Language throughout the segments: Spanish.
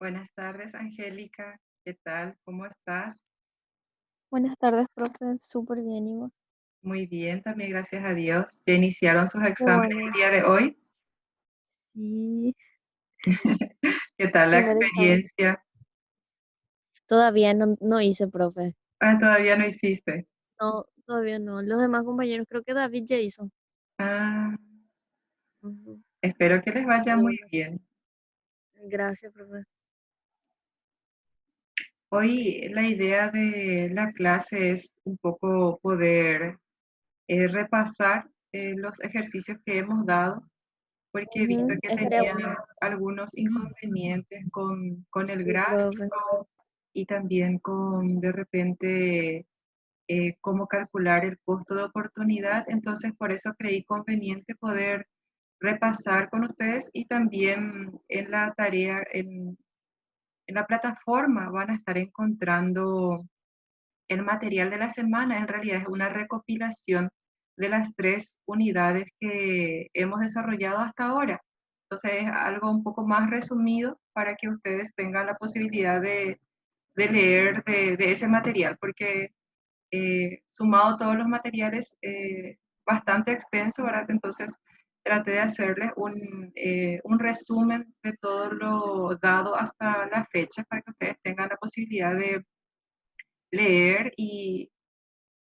Buenas tardes, Angélica. ¿Qué tal? ¿Cómo estás? Buenas tardes, profe. Súper bien, ¿y vos? Muy bien, también gracias a Dios. ¿Ya iniciaron sus Qué exámenes el bueno. día de hoy? Sí, ¿Qué tal la primer examen. experiencia? Todavía no hice, profe. Ah, todavía no hiciste. No, todavía no. Los demás compañeros, creo que David ya hizo. Ah, Ujú. espero que les vaya Pero muy bueno, bien. gracias, profe. Hoy la idea de la clase es un poco poder repasar los ejercicios que hemos dado, porque he visto Ujú, que estaría tenían bueno. algunos inconvenientes con el Sí, profe. gráfico y también con de repente cómo calcular el costo de oportunidad. Entonces, por eso creí conveniente poder repasar con ustedes y también en la tarea, en la plataforma van a estar encontrando el material de la semana. En realidad es una recopilación de las 3 unidades que hemos desarrollado hasta ahora. Entonces, es algo un poco más resumido para que ustedes tengan la posibilidad de leer de ese material, porque sumado todos los materiales, bastante extenso, ¿verdad? Entonces traté de hacerles un resumen de todo lo dado hasta la fecha para que ustedes tengan la posibilidad de leer y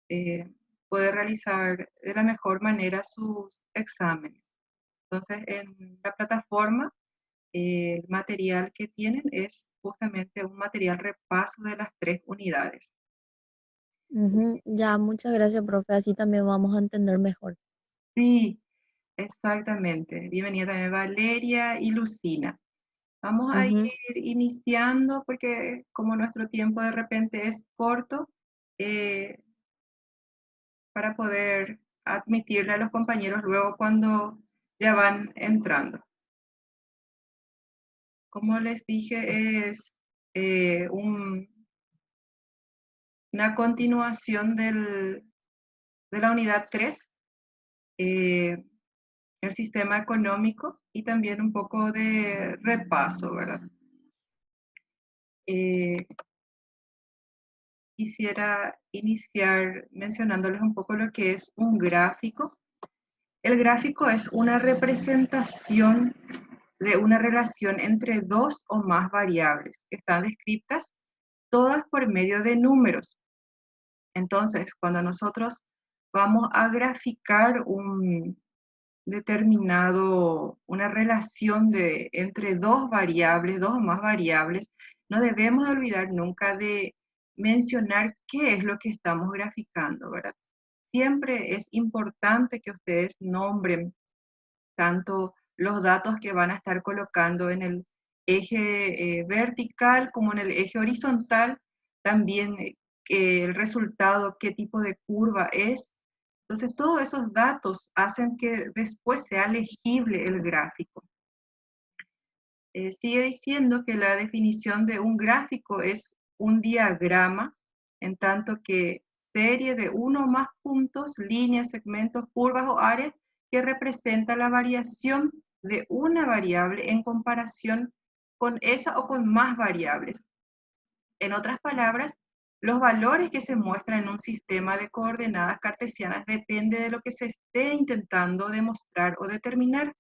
eh, poder realizar de la mejor manera sus exámenes. Entonces, en la plataforma, el material que tienen es justamente un material repaso de las 3 unidades. Ujú, ya, muchas gracias, profe. Así también vamos a entender mejor. Sí, exactamente. Bienvenida también Valeria y Lucina. Vamos a ir Ujú, iniciando porque como nuestro tiempo de repente es corto, eh, para poder admitirle a los compañeros luego cuando ya van entrando. Como les dije, es una continuación de la unidad 3, eh, el sistema económico y también un poco de repaso, ¿verdad? Eh, Quisiera iniciar mencionándoles un poco lo que es un gráfico. El gráfico es una representación de una relación entre dos o más variables que están descritas todas por medio de números. Entonces, cuando nosotros vamos a graficar un determinado, una relación entre dos variables, dos o más variables, no debemos de olvidar nunca de mencionar qué es lo que estamos graficando, ¿verdad? Siempre es importante que ustedes nombren tanto los datos que van a estar colocando en el eje vertical como en el eje horizontal, también el resultado, qué tipo de curva es. Entonces, todos esos datos hacen que después sea legible el gráfico. Sigue diciendo que la definición de un gráfico es un diagrama, en tanto que serie de uno o más puntos, líneas, segmentos, curvas o áreas que representa la variación de una variable en comparación con esa o con más variables. En otras palabras, los valores que se muestran en un sistema de coordenadas cartesianas depende de lo que se esté intentando demostrar o determinar.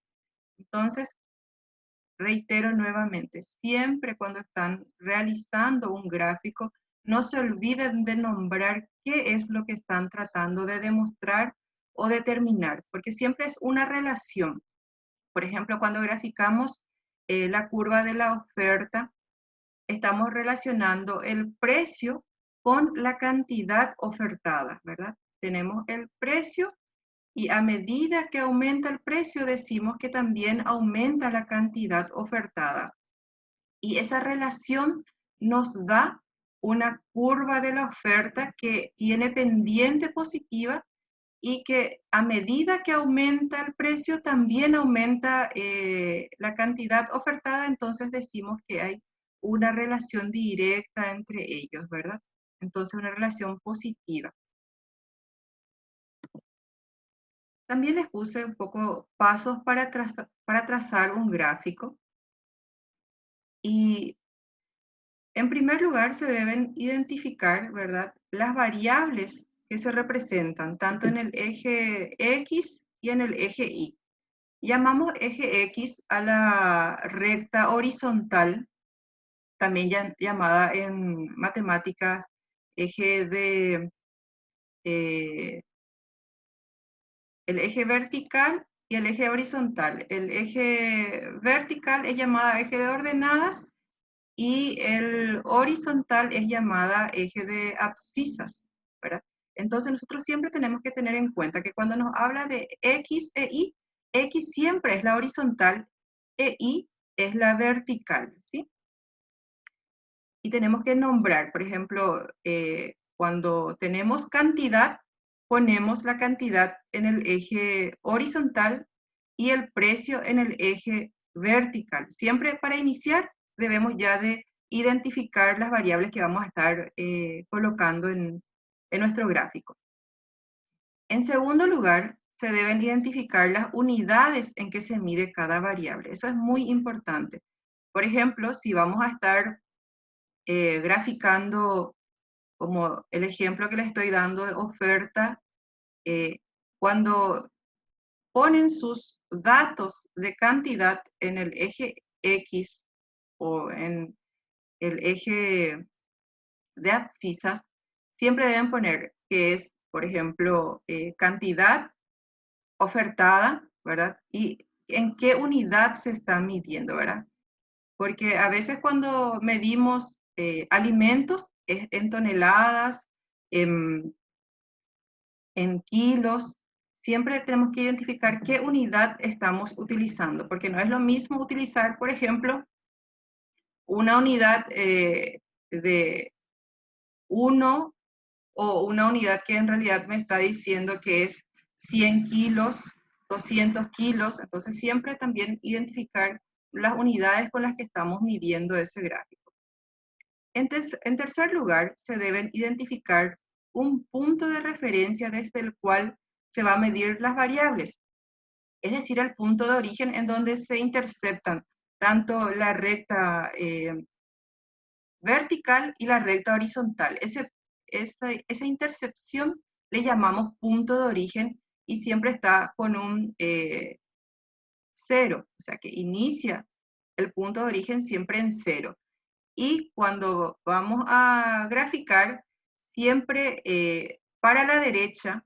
Entonces, reitero nuevamente, siempre cuando están realizando un gráfico, no se olviden de nombrar qué es lo que están tratando de demostrar o determinar, porque siempre es una relación. Por ejemplo, cuando graficamos la curva de la oferta, estamos relacionando el precio con la cantidad ofertada, ¿verdad? Tenemos el precio y a medida que aumenta el precio, decimos que también aumenta la cantidad ofertada. Y esa relación nos da una curva de la oferta que tiene pendiente positiva y que a medida que aumenta el precio, también aumenta la cantidad ofertada, entonces decimos que hay una relación directa entre ellos, ¿verdad? Entonces, una relación positiva. También les puse un poco pasos para trazar un gráfico y En primer lugar, se deben identificar, ¿verdad?, las variables que se representan tanto en el eje X y en el eje Y. Llamamos eje X a la recta horizontal, también llamada en matemáticas eje de el eje vertical y el eje horizontal. El eje vertical es llamada eje de ordenadas y el horizontal es llamada eje de abscisas, ¿verdad? Entonces nosotros siempre tenemos que tener en cuenta que cuando nos habla de X e Y, X siempre es la horizontal e Y es la vertical, ¿sí? Y tenemos que nombrar, por ejemplo, cuando tenemos cantidad, ponemos la cantidad en el eje horizontal y el precio en el eje vertical. Siempre para iniciar debemos ya de identificar las variables que vamos a estar colocando en nuestro gráfico. En segundo lugar, se deben identificar las unidades en que se mide cada variable. Eso es muy importante. Por ejemplo, si vamos a estar graficando como el ejemplo que les estoy dando de oferta, cuando ponen sus datos de cantidad en el eje X o en el eje de abscisas, siempre deben poner que es, por ejemplo, cantidad ofertada, ¿verdad? Y en qué unidad se está midiendo, ¿verdad? Porque a veces cuando medimos alimentos es en toneladas, en kilos, siempre tenemos que identificar qué unidad estamos utilizando, porque no es lo mismo utilizar, por ejemplo, una unidad de 1 o una unidad que en realidad me está diciendo que es 100 kilos, 200 kilos, entonces siempre también identificar las unidades con las que estamos midiendo ese gráfico. En tercer lugar, se deben identificar un punto de referencia desde el cual se va a medir las variables, es decir, el punto de origen en donde se interceptan tanto la recta vertical y la recta horizontal. Esa intercepción le llamamos punto de origen y siempre está con un 0, o sea que inicia el punto de origen siempre en 0. Y cuando vamos a graficar, siempre para la derecha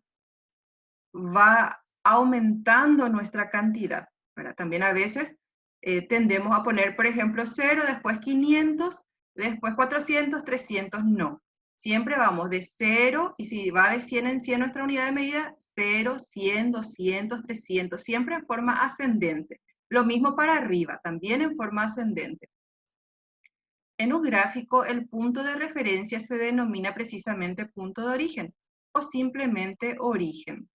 va aumentando nuestra cantidad, ¿verdad? También a veces tendemos a poner, por ejemplo, 0, después 500, después 400, 300, no. Siempre vamos de 0, y si va de 100 en 100 nuestra unidad de medida, 0, 100, 200, 300, siempre en forma ascendente. Lo mismo para arriba, también en forma ascendente. En un gráfico, el punto de referencia se denomina precisamente punto de origen o simplemente origen.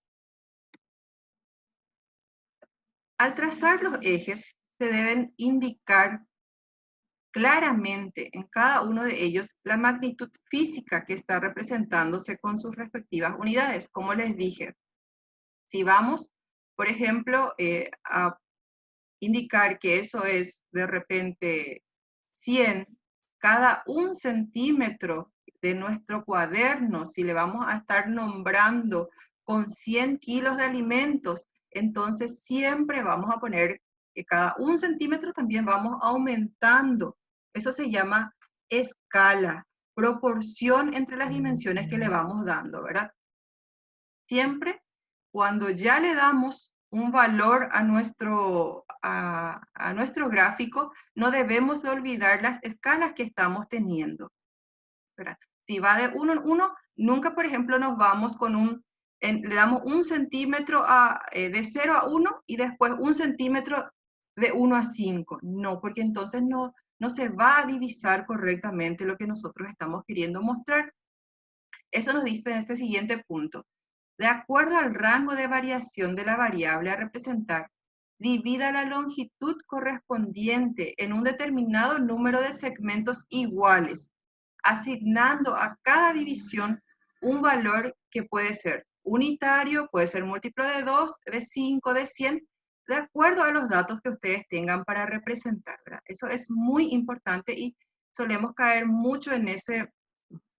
Al trazar los ejes, se deben indicar claramente en cada uno de ellos la magnitud física que está representándose con sus respectivas unidades. Como les dije, si vamos, por ejemplo, a indicar que eso es de repente 100, cada 1 centímetro de nuestro cuaderno, si le vamos a estar nombrando con 100 kilos de alimentos, entonces siempre vamos a poner que cada 1 centímetro también vamos aumentando. Eso se llama escala, proporción entre las dimensiones que le vamos dando, ¿verdad? Siempre cuando ya le damos un valor a nuestro gráfico, no debemos de olvidar las escalas que estamos teniendo, ¿verdad? Si va de 1 en 1, nunca, por ejemplo, nos vamos con le damos 1 centímetro de 0 a 1 y después 1 centímetro de 1 a 5. No, porque entonces no se va a divisar correctamente lo que nosotros estamos queriendo mostrar. Eso nos dice en este siguiente punto. De acuerdo al rango de variación de la variable a representar, divida la longitud correspondiente en un determinado número de segmentos iguales, asignando a cada división un valor que puede ser unitario, puede ser múltiplo de 2, de 5, de 100, de acuerdo a los datos que ustedes tengan para representar, ¿verdad? Eso es muy importante y solemos caer mucho en ese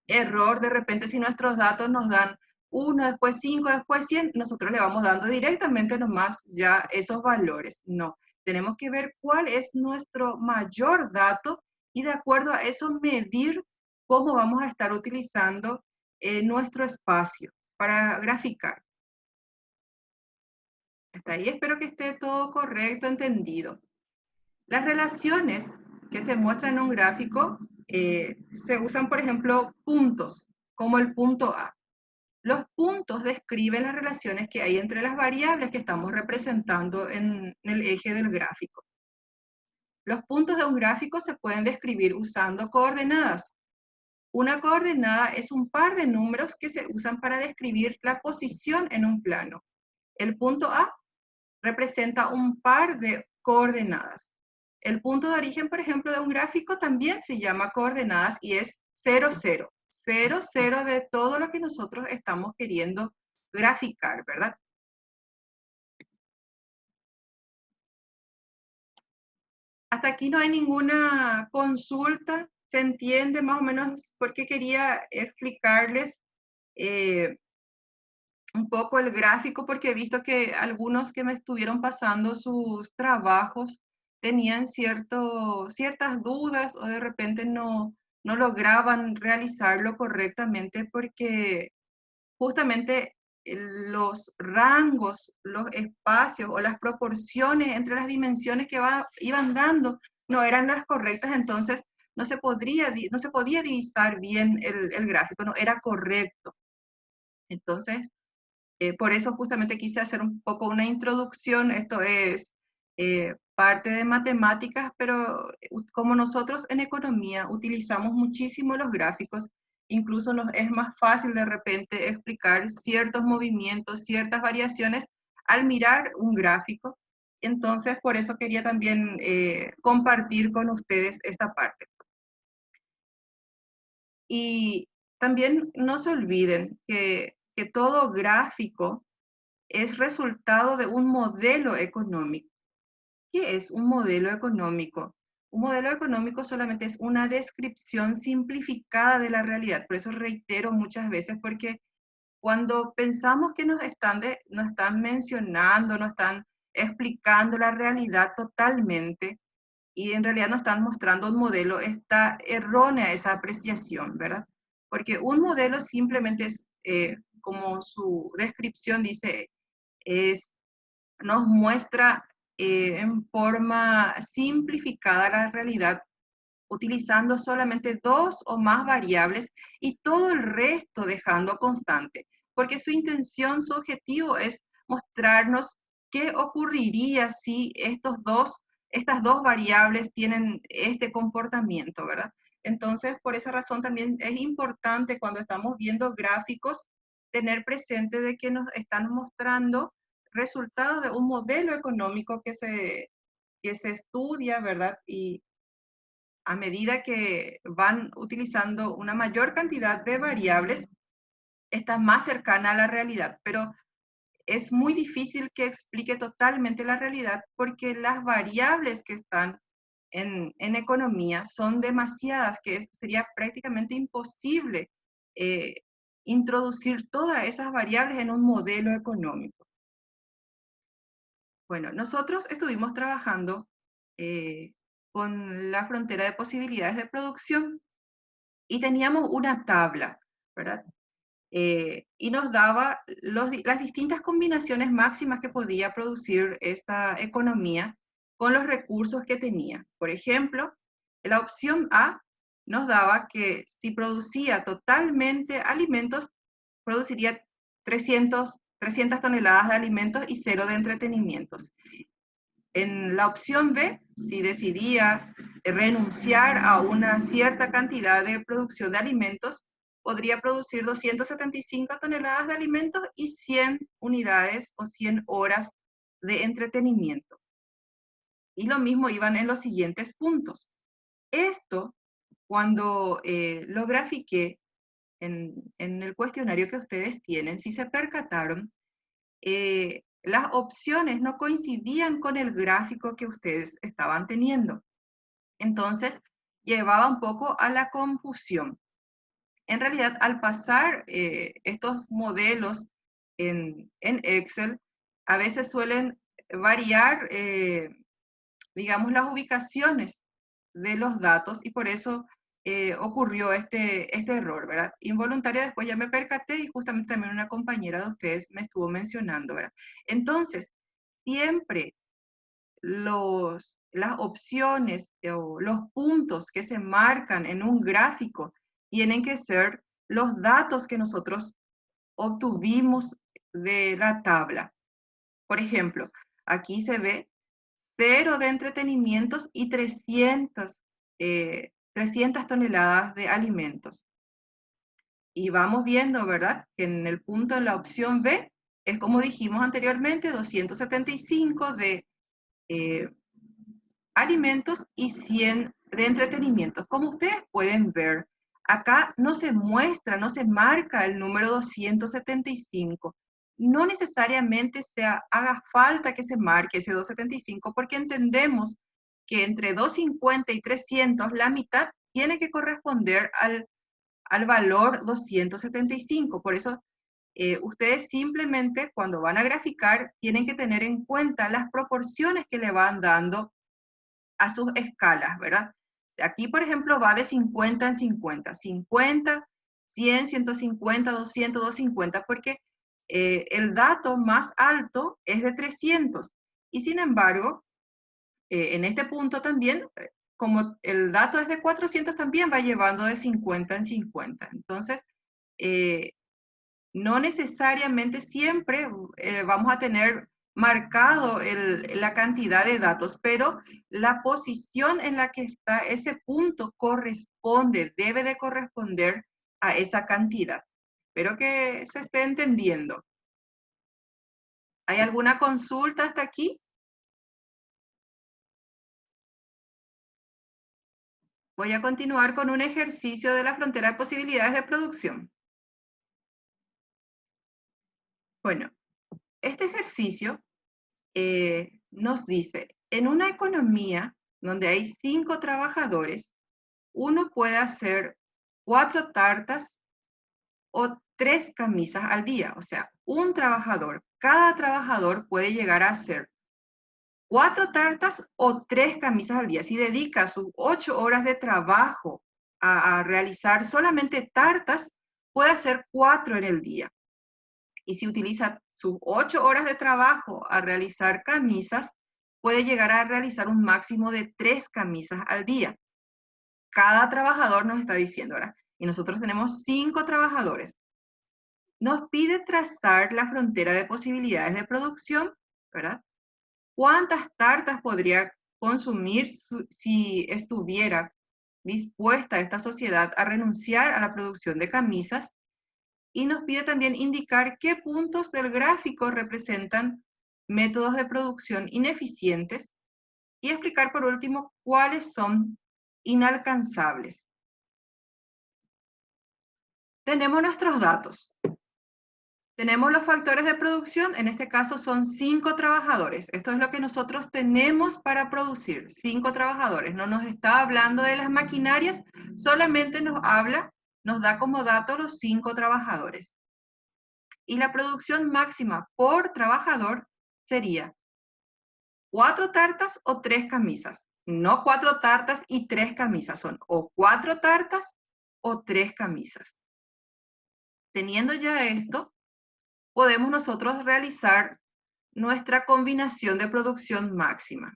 error. De repente, si nuestros datos nos dan 1, después 5, después 100, nosotros le vamos dando directamente nomás ya esos valores. No, tenemos que ver cuál es nuestro mayor dato y de acuerdo a eso medir cómo vamos a estar utilizando nuestro espacio para graficar. Hasta ahí espero que esté todo correcto, entendido. Las relaciones que se muestran en un gráfico se usan, por ejemplo, puntos, como el punto A. Los puntos describen las relaciones que hay entre las variables que estamos representando en el eje del gráfico. Los puntos de un gráfico se pueden describir usando coordenadas. Una coordenada es un par de números que se usan para describir la posición en un plano. El punto A representa un par de coordenadas. El punto de origen, por ejemplo, de un gráfico también se llama coordenadas y es 0, 0. 0, 0 de todo lo que nosotros estamos queriendo graficar, ¿verdad? Hasta aquí no hay ninguna consulta. ¿Se entiende más o menos por qué quería explicarles un poco el gráfico? Porque he visto que algunos que me estuvieron pasando sus trabajos tenían ciertas dudas o de repente no lograban realizarlo correctamente porque justamente los rangos, los espacios o las proporciones entre las dimensiones que iban dando no eran las correctas, entonces no se podía divisar bien el gráfico, no era correcto. Entonces, por eso justamente quise hacer un poco una introducción. Esto es parte de matemáticas, pero como nosotros en economía utilizamos muchísimo los gráficos, incluso nos es más fácil de repente explicar ciertos movimientos, ciertas variaciones al mirar un gráfico. Entonces, por eso quería también compartir con ustedes esta parte. Y también no se olviden que todo gráfico es resultado de un modelo económico. ¿Qué es un modelo económico? Un modelo económico solamente es una descripción simplificada de la realidad. Por eso reitero muchas veces, porque cuando pensamos que nos están mencionando, nos están explicando la realidad totalmente y en realidad nos están mostrando un modelo, está errónea esa apreciación, ¿verdad? Porque un modelo simplemente es, como su descripción dice, nos muestra en forma simplificada la realidad, utilizando solamente 2 o más variables y todo el resto dejando constante, porque su intención, su objetivo es mostrarnos qué ocurriría si estas dos variables tienen este comportamiento, ¿verdad? Entonces, por esa razón también es importante cuando estamos viendo gráficos tener presente de que nos están mostrando resultados de un modelo económico que se estudia, ¿verdad? Y a medida que van utilizando una mayor cantidad de variables, está más cercana a la realidad, pero es muy difícil que explique totalmente la realidad porque las variables que están en economía son demasiadas, que sería prácticamente imposible eh, introducir todas esas variables en un modelo económico. Bueno, nosotros estuvimos trabajando con la frontera de posibilidades de producción y teníamos una tabla, ¿verdad? Y nos daba las distintas combinaciones máximas que podía producir esta economía con los recursos que tenía. Por ejemplo, la opción A nos daba que si producía totalmente alimentos, produciría 300 toneladas de alimentos y cero de entretenimientos. En la opción B, si decidía renunciar a una cierta cantidad de producción de alimentos, podría producir 275 toneladas de alimentos y 100 unidades o 100 horas de entretenimiento. Y lo mismo iban en los siguientes puntos. Esto, cuando lo grafiqué en el cuestionario que ustedes tienen, si se percataron, las opciones no coincidían con el gráfico que ustedes estaban teniendo. Entonces, llevaba un poco a la confusión. En realidad, al pasar estos modelos en Excel, a veces suelen variar, digamos, las ubicaciones de los datos y por eso ocurrió este error, ¿verdad? Involuntario, después ya me percaté y justamente también una compañera de ustedes me estuvo mencionando, ¿verdad? Entonces, siempre las opciones o los puntos que se marcan en un gráfico tienen que ser los datos que nosotros obtuvimos de la tabla. Por ejemplo, aquí se ve 0 de entretenimientos y 300 toneladas de alimentos. Y vamos viendo, ¿verdad? Que en el punto de la opción B es como dijimos anteriormente, 275 de alimentos y 100 de entretenimiento. Como ustedes pueden ver, acá no se muestra, no se marca el número 275. No necesariamente haga falta que se marque ese 275 porque entendemos que entre 250 y 300 la mitad tiene que corresponder al valor 275. Por eso ustedes simplemente cuando van a graficar tienen que tener en cuenta las proporciones que le van dando a sus escalas, ¿verdad? Aquí, por ejemplo, va de 50 en 50, 50, 100, 150, 200, 250, porque el dato más alto es de 300. Y sin embargo, en este punto también, como el dato es de 400, también va llevando de 50 en 50. Entonces, eh, no necesariamente siempre vamos a tener marcado la cantidad de datos, pero la posición en la que está ese punto corresponde, debe de corresponder a esa cantidad. Espero que se esté entendiendo. ¿Hay alguna consulta hasta aquí? Voy a continuar con un ejercicio de la frontera de posibilidades de producción. Bueno, este ejercicio nos dice, en una economía donde hay 5 trabajadores, uno puede hacer 4 tartas o 3 camisas al día. O sea, un trabajador, cada trabajador puede llegar a hacer 4 tartas o 3 camisas al día. Si dedica sus 8 horas de trabajo a realizar solamente tartas, puede hacer 4 en el día. Y si utiliza sus 8 horas de trabajo a realizar camisas, puede llegar a realizar un máximo de 3 camisas al día. Cada trabajador nos está diciendo, ¿verdad? Y nosotros tenemos 5 trabajadores. Nos pide trazar la frontera de posibilidades de producción, ¿verdad? ¿Cuántas tartas podría consumir si estuviera dispuesta esta sociedad a renunciar a la producción de camisas? Y nos pide también indicar qué puntos del gráfico representan métodos de producción ineficientes y explicar por último cuáles son inalcanzables. Tenemos nuestros datos. Tenemos los factores de producción, en este caso son 5 trabajadores. Esto es lo que nosotros tenemos para producir, 5 trabajadores. No nos está hablando de las maquinarias, solamente nos da como dato los 5 trabajadores. Y la producción máxima por trabajador sería 4 tartas o 3 camisas. No 4 tartas y 3 camisas, son o 4 tartas o 3 camisas. Teniendo ya esto, podemos nosotros realizar nuestra combinación de producción máxima.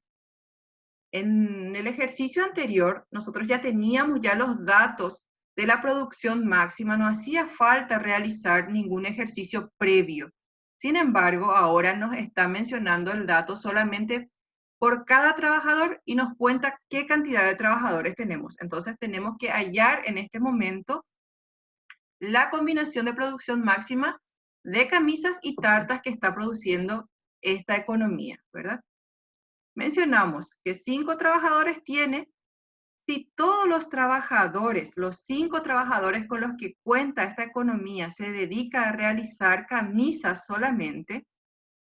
En el ejercicio anterior, nosotros ya teníamos ya los datos de la producción máxima, no hacía falta realizar ningún ejercicio previo. Sin embargo, ahora nos está mencionando el dato solamente por cada trabajador y nos cuenta qué cantidad de trabajadores tenemos. Entonces tenemos que hallar en este momento la combinación de producción máxima de camisas y tartas que está produciendo esta economía, ¿verdad? Mencionamos que 5 trabajadores tiene. Si todos los trabajadores, los 5 trabajadores con los que cuenta esta economía se dedica a realizar camisas solamente,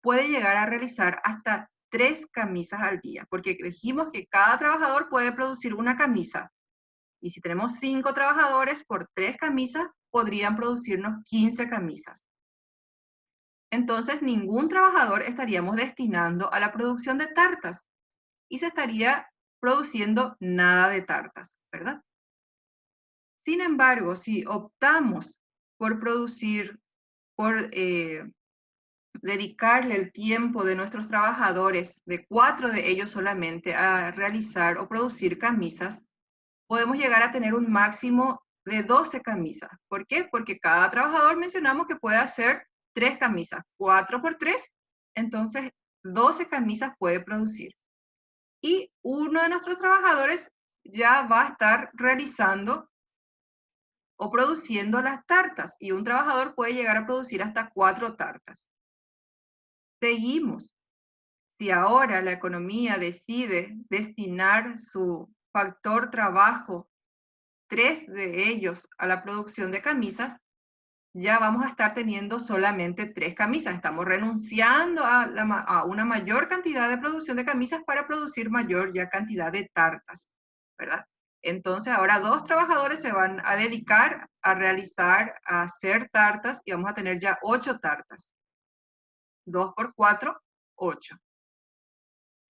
puede llegar a realizar hasta 3 camisas al día, porque dijimos que cada trabajador puede producir una camisa. Y si tenemos 5 trabajadores por 3 camisas, podrían producirnos 15 camisas. Entonces, ningún trabajador estaríamos destinando a la producción de tartas y se estaría produciendo nada de tartas, ¿verdad? Sin embargo, si optamos por producir, por dedicarle el tiempo de nuestros trabajadores, de 4 de ellos solamente, a realizar o producir camisas, podemos llegar a tener un máximo de 12 camisas. ¿Por qué? Porque cada trabajador mencionamos que puede hacer 3 camisas, 4 por 3, entonces 12 camisas puede producir. Y uno de nuestros trabajadores ya va a estar realizando o produciendo las tartas, y un trabajador puede llegar a producir hasta 4 tartas. Seguimos. Si ahora la economía decide destinar su factor trabajo, 3 de ellos, a la producción de camisas, ya vamos a estar teniendo solamente 3 camisas. Estamos renunciando a una mayor cantidad de producción de camisas para producir mayor ya cantidad de tartas, ¿verdad? Entonces ahora 2 trabajadores se van a dedicar a realizar, a hacer tartas, y vamos a tener ya 8 tartas. 2 por 4, 8.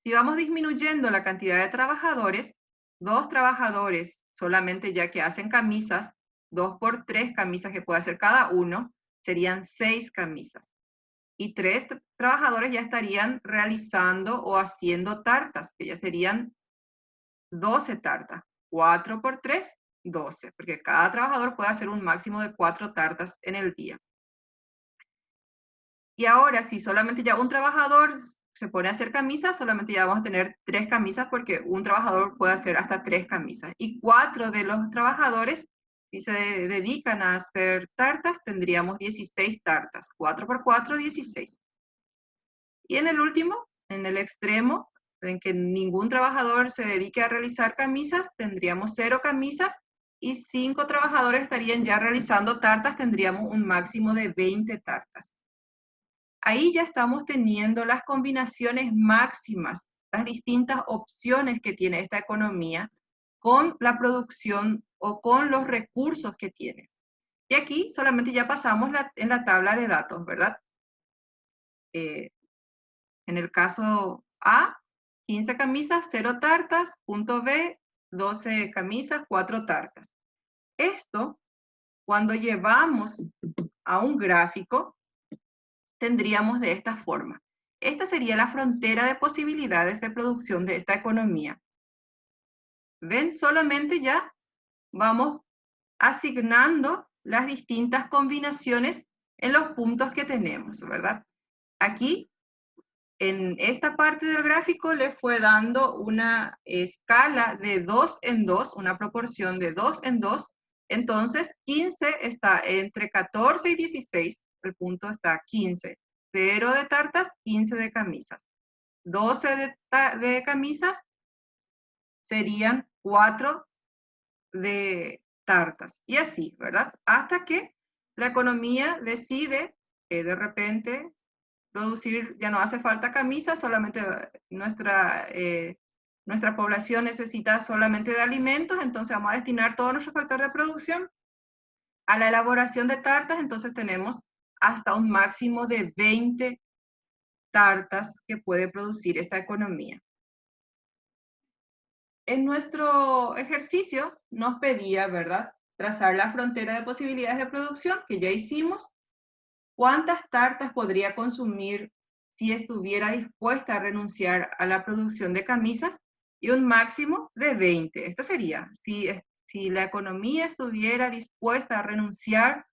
Si vamos disminuyendo la cantidad de trabajadores, 2 trabajadores solamente ya que hacen camisas, 2 por 3 camisas que puede hacer cada uno, serían 6 camisas. Y 3 trabajadores ya estarían realizando o haciendo tartas, que ya serían 12 tartas. 4 por 3, 12, porque cada trabajador puede hacer un máximo de 4 tartas en el día. Y ahora, si solamente ya un trabajador se pone a hacer camisas, solamente ya vamos a tener 3 camisas, porque un trabajador puede hacer hasta 3 camisas. Y 4 de los trabajadores, si se dedican a hacer tartas, tendríamos 16 tartas. 4 por 4, 16. Y en el último, en el extremo, en que ningún trabajador se dedique a realizar camisas, tendríamos 0 camisas, y 5 trabajadores estarían ya realizando tartas, tendríamos un máximo de 20 tartas. Ahí ya estamos teniendo las combinaciones máximas, las distintas opciones que tiene esta economía con la producción o con los recursos que tiene. Y aquí solamente ya pasamos en la tabla de datos, ¿verdad? En el caso A, 15 camisas, 0 tartas. Punto B, 12 camisas, 4 tartas. Esto, cuando llevamos a un gráfico, tendríamos de esta forma. Esta sería la frontera de posibilidades de producción de esta economía. ¿Ven? Solamente ya vamos asignando las distintas combinaciones en los puntos que tenemos, ¿verdad? Aquí, en esta parte del gráfico, le fue dando una escala de 2 en 2, una proporción de 2 en 2. Entonces, 15 está entre 14 y 16, el punto está 15. 0 de tartas, 15 de camisas. 12 de camisas serían 4 de tartas. Y así, ¿verdad? Hasta que la economía decide que de repente producir, ya no hace falta camisas, solamente nuestra población necesita solamente de alimentos, entonces vamos a destinar todo nuestro factor de producción a la elaboración de tartas. Entonces tenemos hasta un máximo de 20 tartas que puede producir esta economía. En nuestro ejercicio nos pedía, ¿verdad?, trazar la frontera de posibilidades de producción, que ya hicimos. ¿Cuántas tartas podría consumir si estuviera dispuesta a renunciar a la producción de camisas? Y un máximo de 20. Esta sería, si la economía estuviera dispuesta a renunciar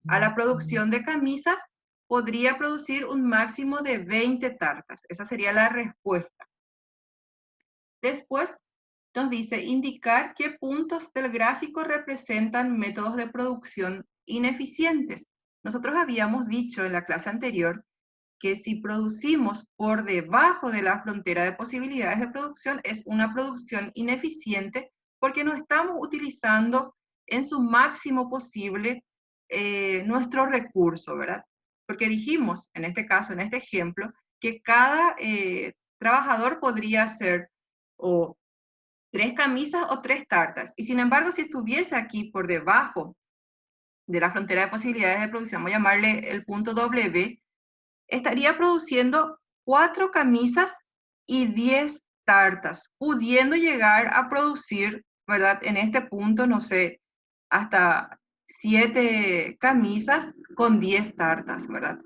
a la producción de camisas, podría producir un máximo de 20 tartas. Esa sería la respuesta. Después nos dice indicar qué puntos del gráfico representan métodos de producción ineficientes. Nosotros habíamos dicho en la clase anterior que si producimos por debajo de la frontera de posibilidades de producción, es una producción ineficiente, porque no estamos utilizando en su máximo posible nuestro recurso, ¿verdad? Porque dijimos, en este caso, en este ejemplo, que cada trabajador podría hacer o 3 camisas o 3 tartas. Y sin embargo, si estuviese aquí por debajo de la frontera de posibilidades de producción, voy a llamarle el punto W, estaría produciendo 4 camisas y 10 tartas, pudiendo llegar a producir, ¿verdad? En este punto, no sé, hasta 7 camisas con 10 tartas, ¿verdad?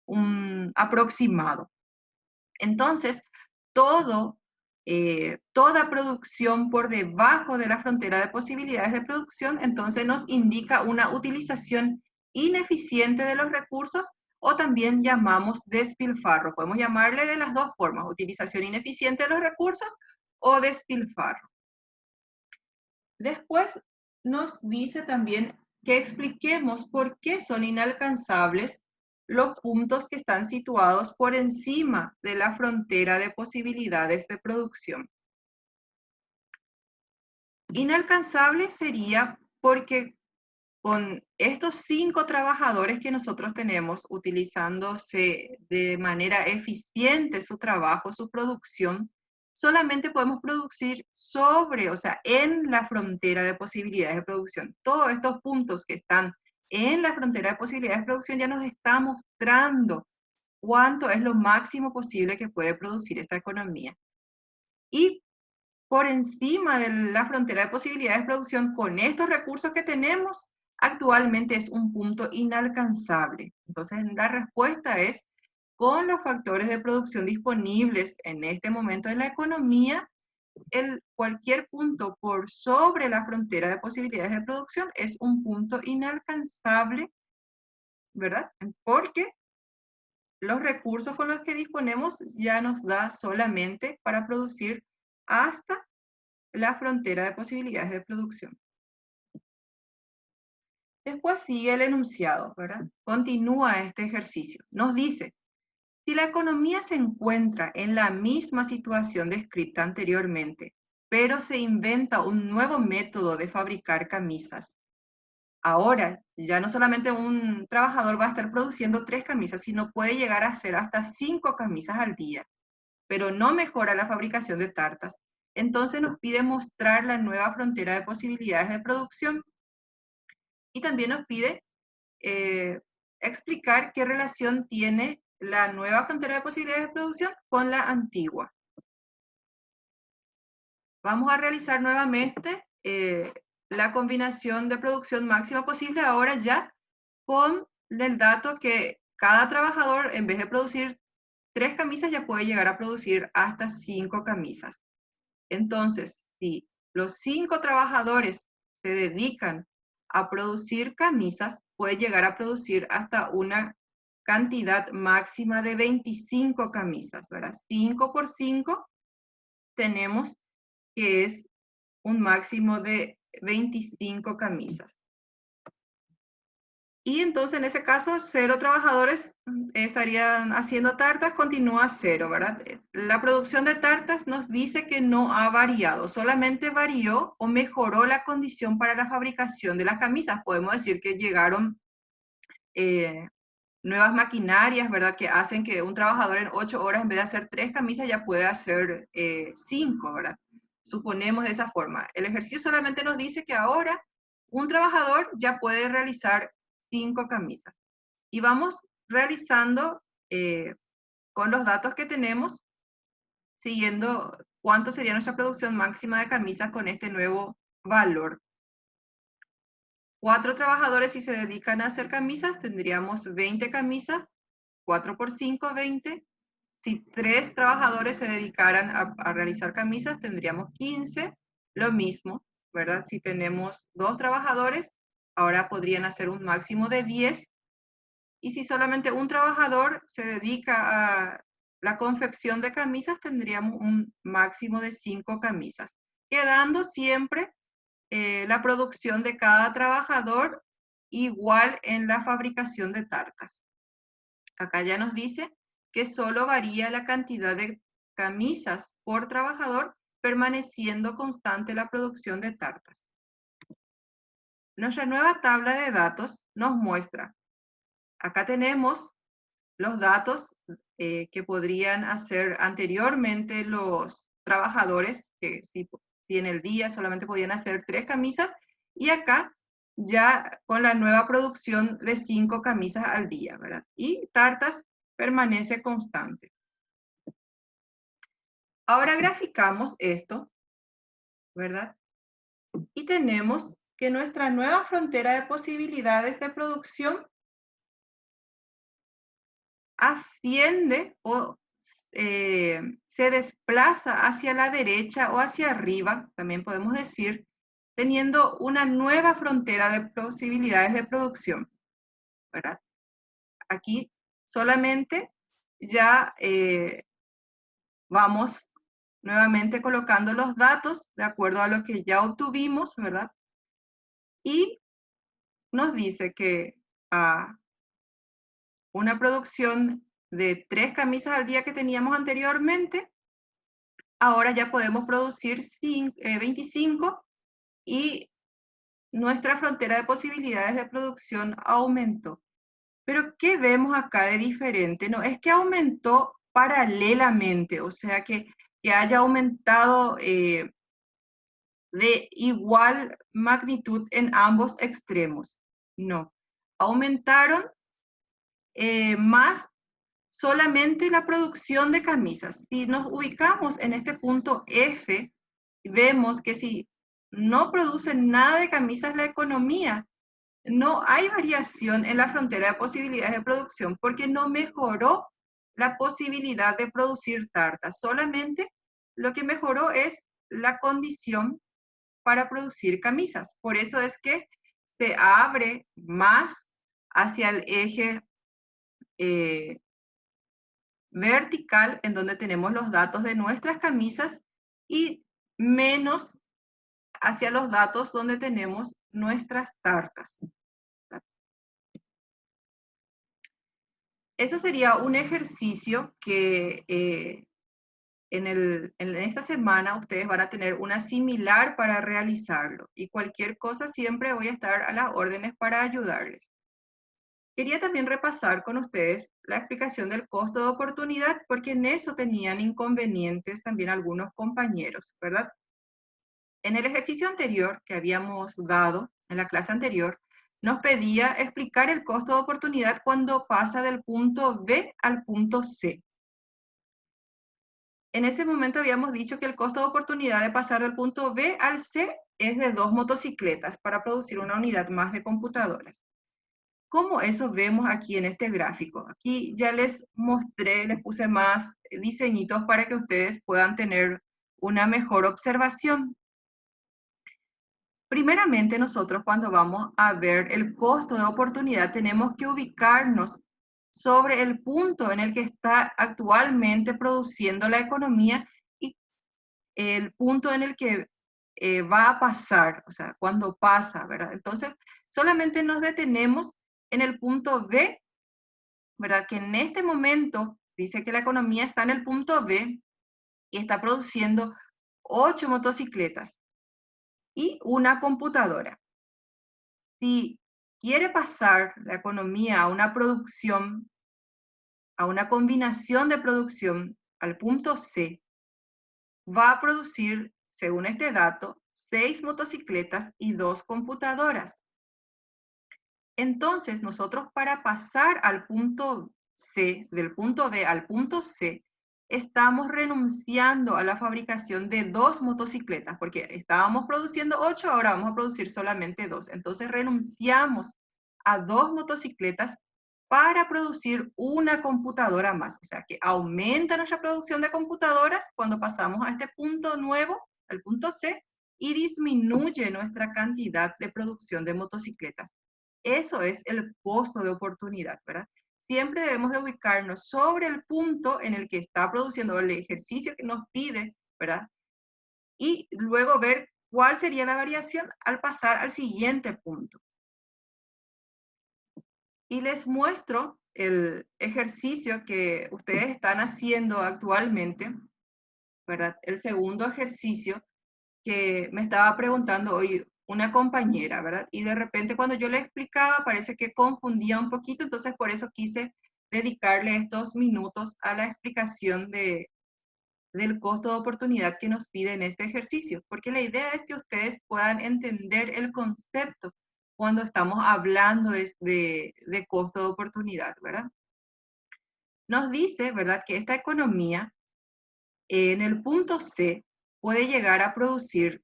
Un aproximado. Entonces, toda producción por debajo de la frontera de posibilidades de producción, entonces nos indica una utilización ineficiente de los recursos o también llamamos despilfarro. Podemos llamarle de las dos formas, utilización ineficiente de los recursos o despilfarro. Después nos dice también que expliquemos por qué son inalcanzables los puntos que están situados por encima de la frontera de posibilidades de producción. Inalcanzable sería porque con estos 5 trabajadores que nosotros tenemos utilizándose de manera eficiente su trabajo, su producción, solamente podemos producir sobre, o sea, en la frontera de posibilidades de producción. Todos estos puntos que están en la frontera de posibilidades de producción ya nos está mostrando cuánto es lo máximo posible que puede producir esta economía. Y por encima de la frontera de posibilidades de producción con estos recursos que tenemos, actualmente es un punto inalcanzable. Entonces, la respuesta es, con los factores de producción disponibles en este momento en la economía, cualquier punto por sobre la frontera de posibilidades de producción es un punto inalcanzable, ¿verdad? Porque los recursos con los que disponemos ya nos da solamente para producir hasta la frontera de posibilidades de producción. Después sigue el enunciado, ¿verdad? Continúa este ejercicio. Nos dice, si la economía se encuentra en la misma situación descrita anteriormente, pero se inventa un nuevo método de fabricar camisas, ahora ya no solamente un trabajador va a estar produciendo 3 camisas, sino puede llegar a hacer hasta 5 camisas al día, pero no mejora la fabricación de tartas. Entonces nos pide mostrar la nueva frontera de posibilidades de producción y también nos pide explicar qué relación tiene la nueva frontera de posibilidades de producción con la antigua. Vamos a realizar nuevamente la combinación de producción máxima posible, ahora ya con el dato que cada trabajador, en vez de producir 3 camisas, ya puede llegar a producir hasta 5 camisas. Entonces, si los 5 trabajadores se dedican a producir camisas, puede llegar a producir hasta una cantidad máxima de 25 camisas, ¿verdad? 5 por 5 tenemos que es un máximo de 25 camisas. Y entonces en ese caso, 0 trabajadores estarían haciendo tartas, continúa 0, ¿verdad? La producción de tartas nos dice que no ha variado, solamente varió o mejoró la condición para la fabricación de las camisas. Podemos decir que llegaron nuevas maquinarias, ¿verdad? Que hacen que un trabajador en 8 horas, en vez de hacer 3 camisas, ya puede hacer 5, ¿verdad? Suponemos de esa forma. El ejercicio solamente nos dice que ahora un trabajador ya puede realizar 5 camisas. Y vamos realizando con los datos que tenemos, siguiendo cuánto sería nuestra producción máxima de camisas con este nuevo valor. 4 trabajadores si se dedican a hacer camisas, tendríamos 20 camisas, 4 por 5, 20. Si 3 trabajadores se dedicaran a realizar camisas, tendríamos 15, lo mismo, ¿verdad? Si tenemos 2 trabajadores, ahora podrían hacer un máximo de 10. Y si solamente un trabajador se dedica a la confección de camisas, tendríamos un máximo de 5 camisas, quedando siempre la producción de cada trabajador igual en la fabricación de tartas. Acá ya nos dice que solo varía la cantidad de camisas por trabajador, permaneciendo constante la producción de tartas. Nuestra nueva tabla de datos nos muestra, acá tenemos los datos que podrían hacer anteriormente los trabajadores, que si si en el día solamente podían hacer 3 camisas, y acá ya con la nueva producción de 5 camisas al día, ¿verdad? Y tartas permanece constante. Ahora graficamos esto, ¿verdad? Y tenemos que nuestra nueva frontera de posibilidades de producción asciende o se desplaza hacia la derecha o hacia arriba, también podemos decir, teniendo una nueva frontera de posibilidades de producción, ¿verdad? Aquí solamente ya vamos nuevamente colocando los datos de acuerdo a lo que ya obtuvimos, ¿verdad? Y nos dice que a una producción de 3 camisas al día que teníamos anteriormente, ahora ya podemos producir 25 y nuestra frontera de posibilidades de producción aumentó. Pero ¿qué vemos acá de diferente? No es que aumentó paralelamente, o sea que haya aumentado de igual magnitud en ambos extremos. No, aumentaron más solamente la producción de camisas. Si nos ubicamos en este punto F, vemos que si no produce nada de camisas la economía, no hay variación en la frontera de posibilidades de producción porque no mejoró la posibilidad de producir tartas. Solamente lo que mejoró es la condición para producir camisas. Por eso es que se abre más hacia el eje vertical en donde tenemos los datos de nuestras camisas y menos hacia los datos donde tenemos nuestras tartas. Eso sería un ejercicio que en esta semana ustedes van a tener una similar para realizarlo y cualquier cosa siempre voy a estar a las órdenes para ayudarles. Quería también repasar con ustedes la explicación del costo de oportunidad porque en eso tenían inconvenientes también algunos compañeros, ¿verdad? En el ejercicio anterior que habíamos dado, en la clase anterior, nos pedía explicar el costo de oportunidad cuando pasa del punto B al punto C. En ese momento habíamos dicho que el costo de oportunidad de pasar del punto B al C es de 2 motocicletas para producir una unidad más de computadoras. ¿Cómo eso vemos aquí en este gráfico? Aquí ya les mostré, les puse más diseñitos para que ustedes puedan tener una mejor observación. Primeramente, nosotros cuando vamos a ver el costo de oportunidad tenemos que ubicarnos sobre el punto en el que está actualmente produciendo la economía y el punto en el que va a pasar, o sea, cuando pasa, ¿verdad? Entonces, solamente nos detenemos en el punto B, ¿verdad? Que en este momento dice que la economía está en el punto B y está produciendo 8 motocicletas y una computadora. Si quiere pasar la economía a una producción, a una combinación de producción al punto C, va a producir, según este dato, 6 motocicletas y 2 computadoras. Entonces, nosotros para pasar al punto C, del punto B al punto C, estamos renunciando a la fabricación de 2 motocicletas, porque estábamos produciendo 8, ahora vamos a producir solamente 2. Entonces, renunciamos a 2 motocicletas para producir una computadora más. O sea, que aumenta nuestra producción de computadoras cuando pasamos a este punto nuevo, al punto C, y disminuye nuestra cantidad de producción de motocicletas. Eso es el costo de oportunidad, ¿verdad? Siempre debemos de ubicarnos sobre el punto en el que está produciendo el ejercicio que nos pide, ¿verdad? Y luego ver cuál sería la variación al pasar al siguiente punto. Y les muestro el ejercicio que ustedes están haciendo actualmente, ¿verdad? El segundo ejercicio que me estaba preguntando hoy una compañera, ¿verdad? Y de repente cuando yo le explicaba parece que confundía un poquito, entonces por eso quise dedicarle estos minutos a la explicación del costo de oportunidad que nos pide en este ejercicio, porque la idea es que ustedes puedan entender el concepto cuando estamos hablando de costo de oportunidad, ¿verdad? Nos dice, ¿verdad?, que esta economía en el punto C puede llegar a producir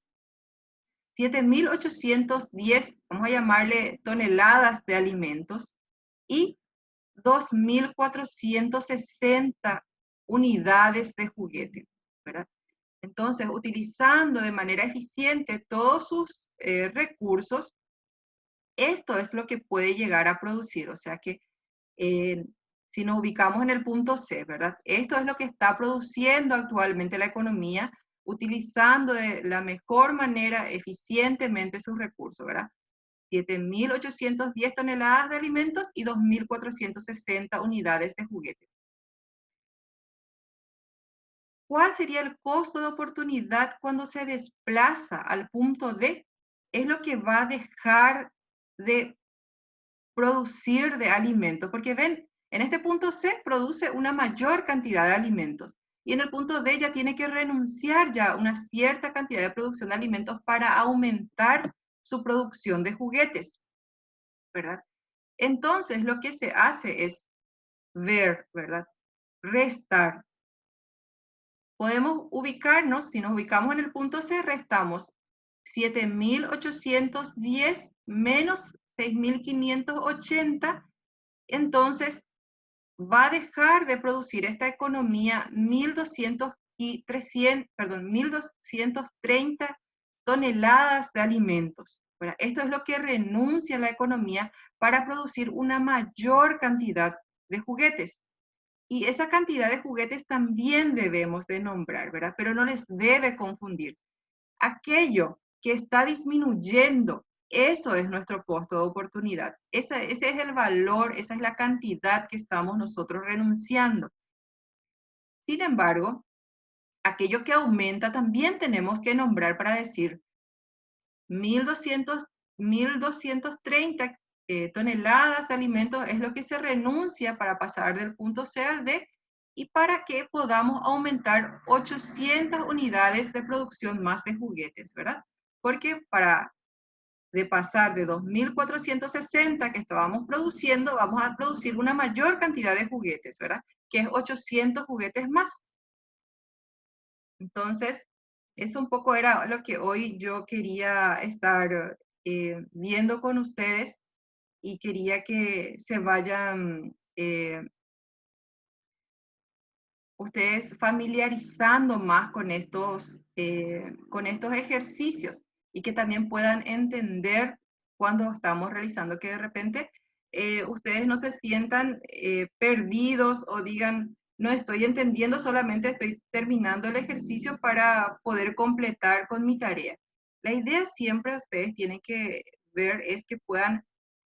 7.810, vamos a llamarle toneladas de alimentos, y 2.460 unidades de juguete, ¿verdad? Entonces, utilizando de manera eficiente todos sus recursos, esto es lo que puede llegar a producir. O sea que eh, si nos ubicamos en el punto C, ¿verdad? Esto es lo que está produciendo actualmente la economía, utilizando de la mejor manera, eficientemente sus recursos, ¿verdad? 7.810 toneladas de alimentos y 2.460 unidades de juguetes. ¿Cuál sería el costo de oportunidad cuando se desplaza al punto D? Es lo que va a dejar de producir de alimentos, porque ven, en este punto C produce una mayor cantidad de alimentos y en el punto D ya tiene que renunciar ya a una cierta cantidad de producción de alimentos para aumentar su producción de juguetes, ¿verdad? Entonces lo que se hace es ver, ¿verdad? Restar. Podemos ubicarnos, si nos ubicamos en el punto C, restamos 7.810 menos 6.580, entonces va a dejar de producir esta economía 1.200 y 300, perdón, 1.230 toneladas de alimentos. ¿Verdad? Esto es lo que renuncia la economía para producir una mayor cantidad de juguetes. Y esa cantidad de juguetes también debemos de nombrar, ¿verdad? Pero no les debe confundir. Aquello que está disminuyendo, eso es nuestro costo de oportunidad. Ese es el valor, esa es la cantidad que estamos nosotros renunciando. Sin embargo, aquello que aumenta también tenemos que nombrar para decir 1.230 toneladas de alimentos es lo que se renuncia para pasar del punto C al D y para que podamos aumentar 800 unidades de producción más de juguetes, ¿verdad? Porque para de pasar de 2.460 que estábamos produciendo, vamos a producir una mayor cantidad de juguetes, ¿verdad? Que es 800 juguetes más. Entonces, eso un poco era lo que hoy yo quería estar viendo con ustedes y quería que se vayan ustedes familiarizando más con estos ejercicios y que también puedan entender cuando estamos realizando, que de repente ustedes no se sientan perdidos o digan, no estoy entendiendo, solamente estoy terminando el ejercicio para poder completar con mi tarea. La idea siempre ustedes tienen que ver es que puedan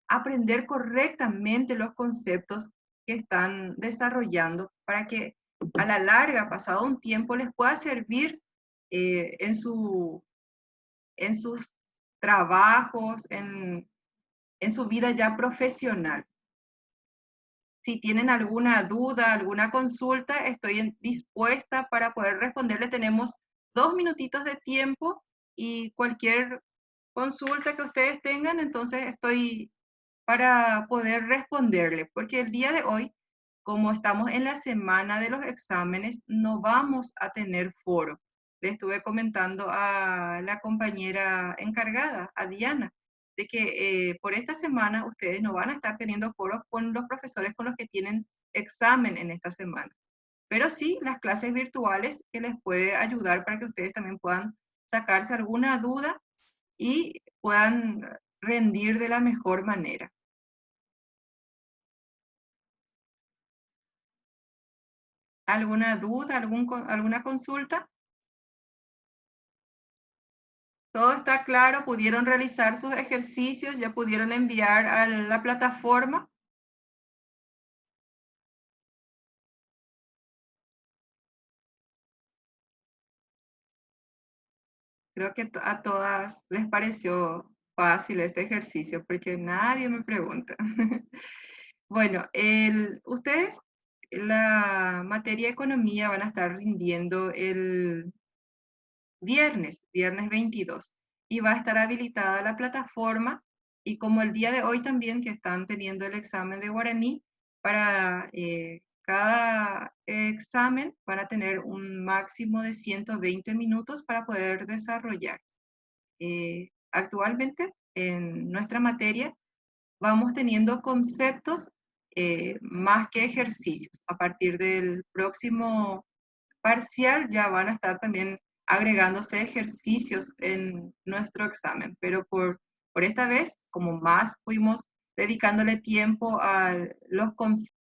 aprender correctamente los conceptos que están desarrollando para que a la larga, pasado un tiempo, les pueda servir en sus trabajos, en su vida ya profesional. Si tienen alguna duda, alguna consulta, estoy dispuesta para poder responderle. Tenemos 2 minutitos de tiempo y cualquier consulta que ustedes tengan, entonces estoy para poder responderle, porque el día de hoy, como estamos en la semana de los exámenes, no vamos a tener foro. Le estuve comentando a la compañera encargada, a Diana, de que por esta semana ustedes no van a estar teniendo foros con los profesores con los que tienen examen en esta semana, pero sí las clases virtuales que les puede ayudar para que ustedes también puedan sacarse alguna duda y puedan rendir de la mejor manera. ¿Alguna duda, alguna consulta? ¿Todo está claro? ¿Pudieron realizar sus ejercicios? ¿Ya pudieron enviar a la plataforma? Creo que a todas les pareció fácil este ejercicio porque nadie me pregunta. Bueno, ustedes la materia de economía van a estar rindiendo el viernes 22, y va a estar habilitada la plataforma, y como el día de hoy también que están teniendo el examen de guaraní, para cada examen van a tener un máximo de 120 minutos para poder desarrollar. Actualmente en nuestra materia vamos teniendo conceptos más que ejercicios. A partir del próximo parcial ya van a estar también agregándose ejercicios en nuestro examen, pero por esta vez, como más fuimos dedicándole tiempo a los conceptos